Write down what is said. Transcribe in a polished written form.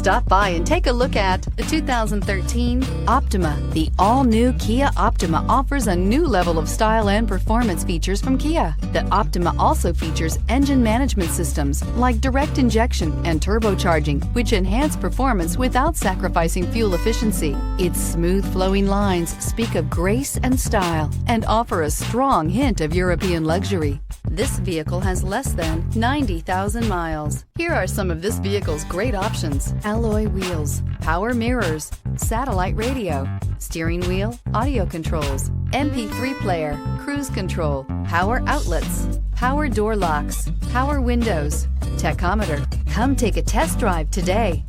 Stop by and take a look at the 2013 Optima. The all-new Kia Optima offers a new level of style and performance features from Kia. The Optima also features engine management systems like direct injection and turbocharging, which enhance performance without sacrificing fuel efficiency. Its smooth flowing lines speak of grace and style and offer a strong hint of European luxury. This vehicle has less than 90,000 miles. Here are some of this vehicle's great options: alloy wheels, power mirrors, satellite radio, steering wheel audio controls, MP3 player, cruise control, power outlets, power door locks, power windows, tachometer. Come take a test drive today.